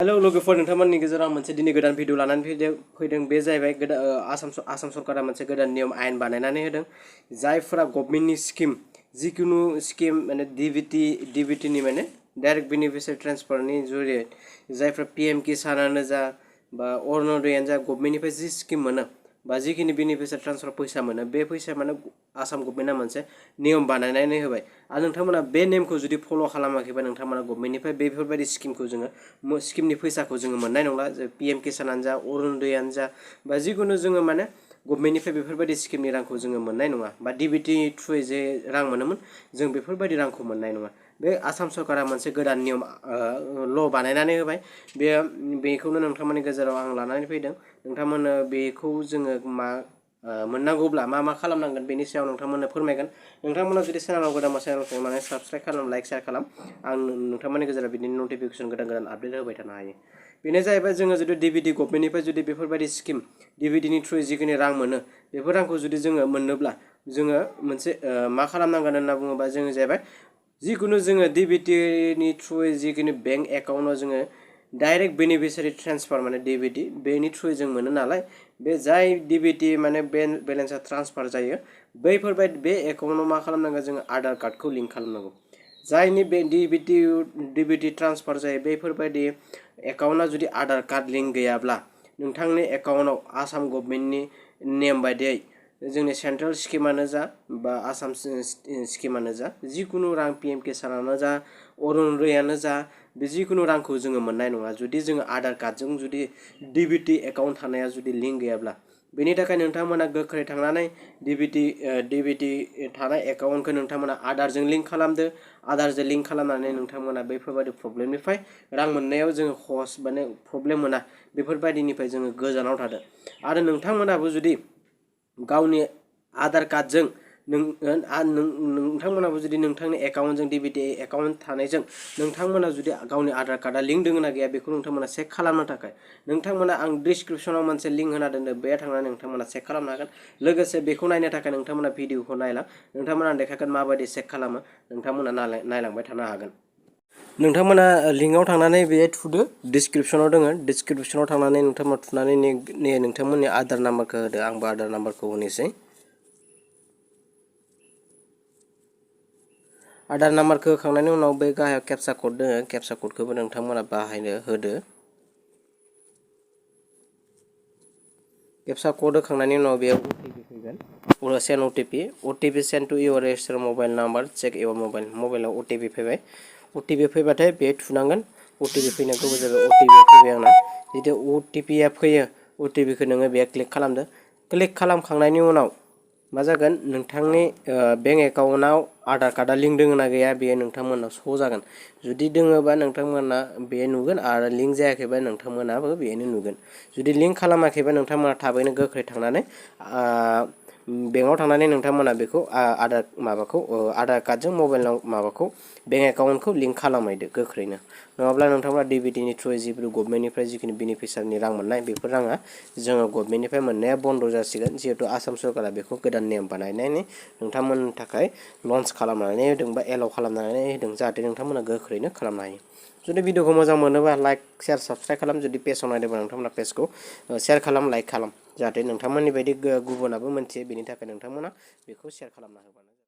hello लोगोफोर नोंथांमोननि गेजेराव मोनसे दिनै गोदान भिडिअ लानानै फैदों बे जाहैबाय आसाम सरकारा मोनसे गोदान नियम आयेन बानायनानै होदों जायफोरा गभर्नमेन्टनि स्किम जिकुनु स्किम माने डिबिटि नि माने डाइरेक्ट बेनिफिशियारि ट्रान्सफारनि जरिये जायफोरा पीएम किसानानो जा बा अरुणोदयानो जा गभर्नमेन्टनिफ्राय जि स्किम मोनो बा जिखिनि बेनिफिशियारि ट्रान्सफार फैसा मोनो बे फैसा माने आसाम गभर्नमेन्टआ मोनसे नियम बानायनानै होबाय आरो नोंथांमोना बे नेमखौ जुदि फल' खालामाखैबा नोंथांमोना गभर्नमेन्टनिफ्राय बेफोरबायदि स्किमखौ जोङो स्किमनि फैसाखौ जोङो मोननाय नंला पीएम किसानानो जा अरुणोदयानो जा बा जिकुनु जोङो माने गभर्नमेन्टनिफ्राय बेफोरबायदि स्किमनि रांखौ जोङो मोननाय नङा बा डिबिटि थ्रुयै जे रां मोनोमोन जों बेफोरबायदि रांखौ मोननाय नङा बे आसाम सरकारा मोनसे गोदान नियम ल' बानायनानै होबाय बेखौनो नोंथांमोननि गेजेराव आं लानानै फैदों नोंथांमोननो बेखौ जोङो मोननांगौब्ला मा खालामनांगोन बेनि सायाव नोंथांमोननो फोरमायगोन नोंथांमोना जुदि चेनेलाव गोदान चेनेलखौ माने साबस्क्राइब खालाम लाइक शेयार खालाम आं नोंथांमोननि गेजेराव बिदिनो नटिफिकेसन गोदान आपडेट होबाय थानो हायो बेनो जाहैबाय जोङो जुदि डिबिटि गभर्नमेन्टनिफ्राय जुदि बेफोरबायदि स्किम डिबिटिनि थ्रुयै जिखिनि रां मोनो बेफोर रांखौ जुदि जोङो मोननोब्ला जोङो मोनसे मा खालामनांगोन होनना बुङोबा जोङो जाहैबाय जिकुनु जोङो डिबिटिनि थ्रुयै जिखिनि बेंक एकाउन्टआव जोङो डाइरेक्ट बेनिफिशियारि ट्रान्सफार माने डिबिटि बेनि थ्रुयै जों मोनो नालाय बे जाय डिबिटि माने बेलेन्सा ट्रान्सफार जायो बैफोरबायदि बे एकाउन्टआव मा खालामनांगोन जोङो आधार कार्डखौ लिंक खालामनांगौ जायनि बे डिबिटि ट्रान्सफार जायो बेफोरबायदि एकाउन्टआ जुदि आधार कार्ड लिंक गैयाब्ला नोंथांनि एकाउन्टआव आसाम गभर्नमेन्टनि नेम बायदियै जोंनि सेन्ट्रेल स्किमानो जा बा आसाम स्किमानो जा जिकुनु रां पीएम किसानानो जा अरुणोदयानो जा बे जिकुनु रांखौ जोङो मोननाय नङा जुदि जोङो आधार कार्डजों जुदि डिबिटि एकाउन्ट थानाया जुदि लिंक गैयाब्ला बेनि थाखाय नोंथांमोना गोख्रै थांनानै डिबिटि थानाय एकाउन्टखौ नोंथांमोना आधारजों लिंक खालामदो आधारजों लिंक खालामनानै नोंथांमोना बैफोरबायदि प्रब्लेमनिफ्राय रां मोननायाव जोङो खस माने प्रब्लेम मोना बेफोरबायदिनिफ्राय जोङो गोजानाव थादो आरो नोंथांमोनाबो जुदि गावनि आधार कार्डजों नोंथांमोनाबो जुदि नोंथांनि एकाउन्टजों डिबिटि एकाउन्ट थानायजों नोंथांमोना जुदि गावनि आधार कार्डआ लिंक दङ ना गैया बेखौ नोंथांमोना चेक खालामनो थाखाय नोंथांमोना आं डिसक्रिप्सनाव मोनसे लिंक होना दोनदों बे थांनानै नोंथांमोना चेक खालामनो हागोन लोगोसे बेखौ नायनो थाखाय नोंथांमोना भिडिअखौ नायला नोंथांमोना देखायगोन माबायदि चेक खालामो नोंथांमोना नायलांबाय थानो हागोन नोंथांमोना लिंकआव थांनानै बेहाय थुदो डिसक्रिप्सनाव दङ डिसक्रिप्सनाव थांनानै नोंथांमोना थुनानै नोंथांमोननि आधार नाम्बारखौ होदो आंबो आधार नाम्बारखौ होनोसै आधार नाम्बारखौ होखांनायनि उनाव बे गाहायाव केपचा कड दङ केपचा कडखौबो नोंथांमोना बाहायनो होदो केपचा कड होखांनायनि उनाव बेयाव ओटिपि फैगोन send OTP send to your registered mobile number check your मबाइलाव ओटिपि फैबाय ओटिपि फैबाथाय बे थुनांगोन ओटिपि फैनांगौ जाबाय ओटिपिआ फैबाय आंना जुदि ओटिपिआ फैयो ओटिपिखौ नोङो बेयाव क्लिक खालामदो क्लिक खालामखांनायनि उनाव मा जागोन नोंथांनि बेंक एकाउन्टआव आधार कार्डआ लिंक दङ ना गैया बेयो नोंथांमोनाव श' जागोन जुदि दङबा नोंथांमोना बे नुगोन आरो लिंक जायाखैबा नोंथांमोनाबो बेनो नुगोन जुदि लिंक खालामाखैबा नोंथांमोना थाबैनो गोख्रै थांनानै बेंकआव थांनानै नोंथांमोना बेखौ आधार कार्डजों मबाइल माबाखौ बेंक एकाउन्टखौ लिंक खालामहैदो गोख्रैनो नङाब्ला नोंथांमोना डिबिटिनि थ्रुयै जिखुनु गभर्नमेन्टनिफ्राय जिखिनि बेनिफिशियारिनि रां मोननाय बेफोर राङा जोङो गभर्नमेन्टनिफ्राय मोननाया बन्द जासिगोन जिहेतु आसाम सरकारा बेखौ गोदान नेम बानायनानै नोंथांमोननि थाखाय लन्च खालामनानै होदों बा एलाउ खालामनानै होदों जाहाथे नोंथांमोना गोख्रैनो खालामनो हायो जुदि भिडिअखौ मोजां मोनोबा लाइक शेयार साबस्क्राइब खालाम जुदि पेजाव नायदोंबा नोंथांमोना पेजखौ शेयार खालाम लाइक खालाम जाहाथे नोंथांमोननि बायदि गुबुनाबो मोनथियो बेनि थाखाय नोंथांमोना बेखौ शेयार खालामना होबानो